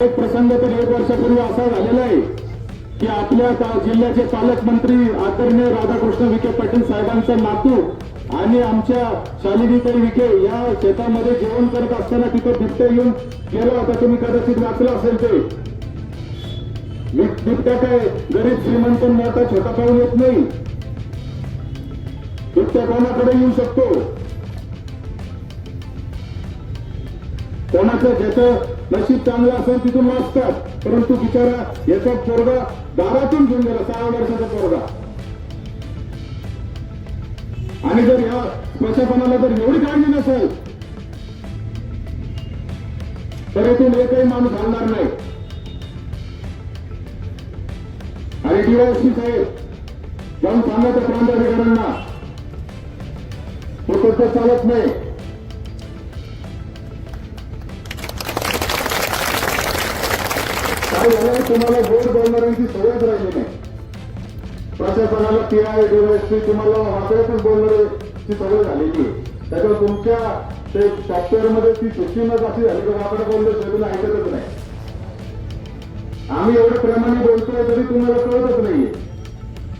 एक प्रसंग तर 1 वर्षापूर्वी असा झालेला आहे की आपल्या जिल्ह्याचे पालकमंत्री आदरणीय राधाकृष्ण विखे पाटील साहेबांचा नातू आणि आमच्या शालिनीताई विखे या शेतामध्ये जेवण करत असताना तिथं बिबट्या येऊन गेला होता. तुम्ही कदाचित वाचलं असेल ते. बिबट्या काय गरीब श्रीमंत मोठा छोटा पाहून येत नाही. बिबट्या कोणाकडे येऊ शकतो. कोणाचं ज्याचं नशीब चांगलं असेल तिथून वाचतात. परंतु बिचारा याचा पोरगा दारातून घेऊन गेला, 6 वर्षाचा पोरगा. आणि जर या प्रशासनाला जर एवढी काळजी नसेल तर इथून एकही माणूस हलणार नाही. आणि डीवायएसपी साहेब जाऊन सांगायचं प्रांताधिकाऱ्यांना तो तसं चालत नाही. काय झालं, तुम्हाला गोड बोलणाऱ्यांची सवयच राहिली नाही. प्रशासनाला पीआय डीवायएसपी तुम्हाला वाकड्यातच बोलणाऱ्याची सवय झालेली. त्याच्यावर तुमच्या ते सॉफ्टवेअर मध्ये ती सिस्टीमच अशी झाली की वाकडं बोललं तुम्ही ऐकतच नाही. आम्ही एवढं प्रेमाने बोलतोय तरी तुम्हाला कळतच नाहीये.